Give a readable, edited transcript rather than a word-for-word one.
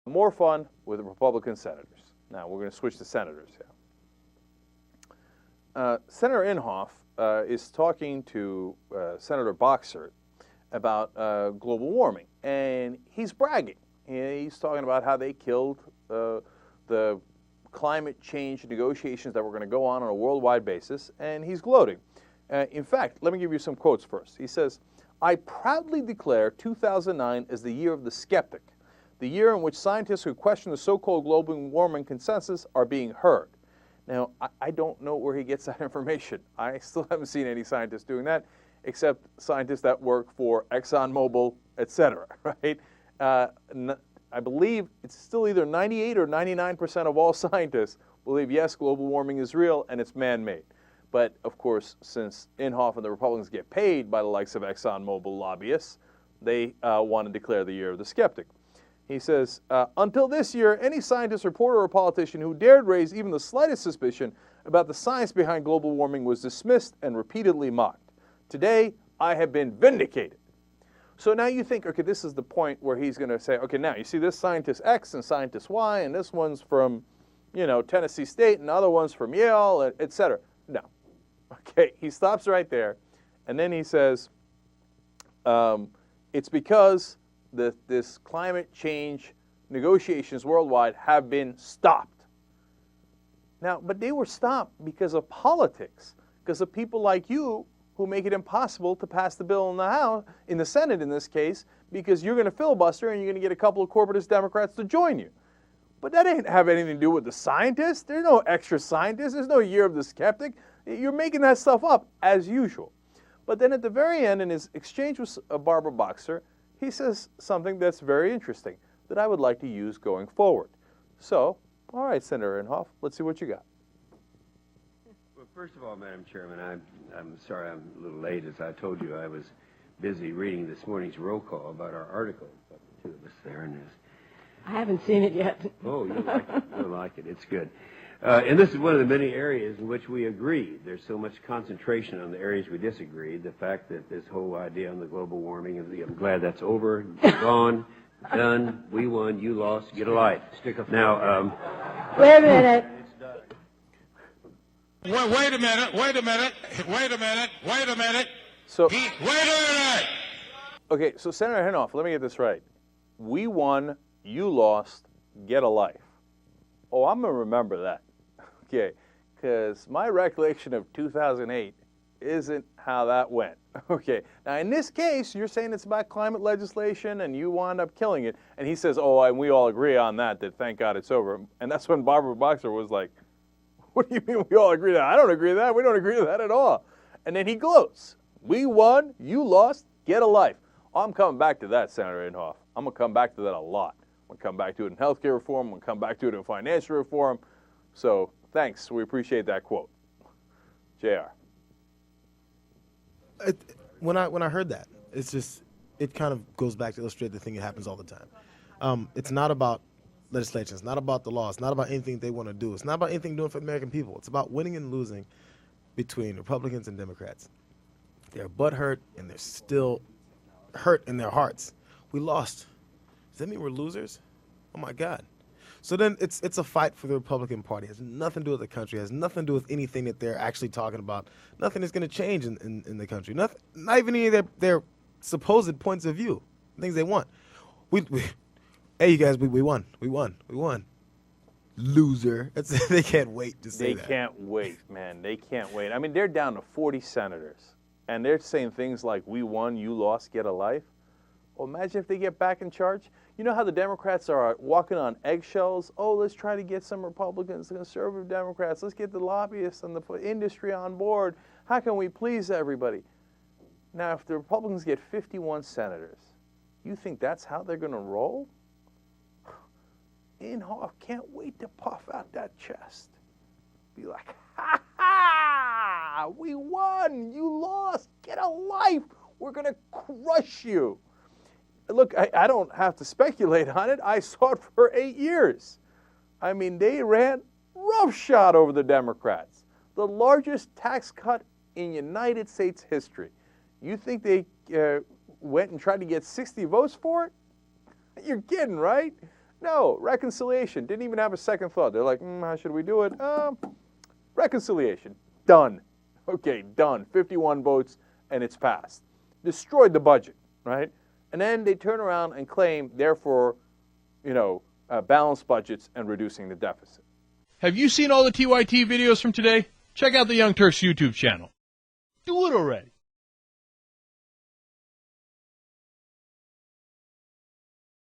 More fun with Republican senators. Now, we're going to switch to senators here. Senator Inhofe is talking to Senator Boxer about global warming, and he's bragging. He's talking about how they killed the climate change negotiations that were going to go on a worldwide basis, and he's gloating. In fact, let me give you some quotes first. He says, "I proudly declare 2009 as the year of the skeptic, the year in which scientists who question the so-called global warming consensus are being heard." Now, I don't know where he gets that information. I still haven't seen any scientists doing that, except scientists that work for ExxonMobil, et cetera, right? I believe it's still either 98 or 99% of all scientists believe, yes, global warming is real and it's man-made. But, of course, since Inhofe and the Republicans get paid by the likes of ExxonMobil lobbyists, they want to declare the year of the skeptic. He says, until this year, any scientist, reporter, or politician who dared raise even the slightest suspicion about the science behind global warming was dismissed and repeatedly mocked. Today, I have been vindicated. So now you think, okay, this is the point where he's going to say, okay, now you see this scientist X and scientist Y, and this one's from, Tennessee State, and the other one's from Yale, et cetera. No. Okay, he stops right there, and then he says, it's because this climate change negotiations worldwide have been stopped. Now, but they were stopped because of politics, because of people like you who make it impossible to pass the bill in the House, in the Senate in this case, because you're going to filibuster and you're going to get a couple of corporatist Democrats to join you. But that didn't have anything to do with the scientists. There's no extra scientists. There's no year of the skeptic. You're making that stuff up, as usual. But then at the very end, in his exchange with Barbara Boxer, he says something that's very interesting that I would like to use going forward. So, all right, Senator Inhofe, let's see what you got. Well, first of all, Madam Chairman, I'm sorry I'm a little late. As I told you, I was busy reading this morning's roll call about our article. About the two of us there in this. I haven't seen it yet. Oh, you'll like it. You'll like it. It's good. And this is one of the many areas in which we agree. There's so much concentration on the areas we disagree. The fact that this whole idea on the global warming, I'm glad that's over, gone, done, we won, you lost, get a life. Now, Wait a minute. Wait a minute. So, Wait a minute. okay, so Senator Inhofe, let me get this right. We won, you lost, get a life. Oh, I'm going to remember that. Okay, because my recollection of 2008 isn't how that went. Okay, now in this case, you're saying it's about climate legislation and you wound up killing it. And he says, oh, and we all agree on that thank God it's over. And that's when Barbara Boxer was like, what do you mean we all agree to that? I don't agree to that. We don't agree to that at all. And then he gloats. We won, you lost, get a life. I'm coming back to that, Senator Inhofe. I'm going to come back to that a lot. I'm going to come back to it in healthcare reform. I'm going to come back to it in financial reform. So thanks. We appreciate that quote. JR. When I heard that, it kind of goes back to illustrate the thing that happens all the time. It's not about legislation. It's not about the law. It's not about anything they want to do. It's not about anything doing for the American people. It's about winning and losing between Republicans and Democrats. They're butthurt and they're still hurt in their hearts. We lost. Does that mean we're losers? Oh my God. So then it's a fight for the Republican Party. It has nothing to do with the country. It has nothing to do with anything that they're actually talking about. Nothing is going to change in the country. Nothing, not even any of their supposed points of view, things they want. Hey, you guys, we won. We won. Loser. They can't wait to say that. They can't wait, man. They can't wait. I mean, they're down to 40 senators, and they're saying things like, we won, you lost, get a life. Well, imagine if they get back in charge. You know how the Democrats are walking on eggshells? Oh, let's try to get some Republicans, conservative Democrats. Let's get the lobbyists and the industry on board. How can we please everybody? Now, if the Republicans get 51 senators, you think that's how they're going to roll? Inhofe can't wait to puff out that chest. Be like, ha ha! We won! You lost! Get a life! We're going to crush you! Look, I don't have to speculate on it. I saw it for 8 years. I mean, they ran roughshod over the Democrats. The largest tax cut in United States history. You think they went and tried to get 60 votes for it? You're kidding, right? No, reconciliation. Didn't even have a second thought. They're like, how should we do it? Reconciliation. Done. Okay, done. 51 votes, and it's passed. Destroyed the budget, right? And then they turn around and claim, therefore, balanced budgets and reducing the deficit. Have you seen all the TYT videos from today? Check out the Young Turks YouTube channel. Do it already.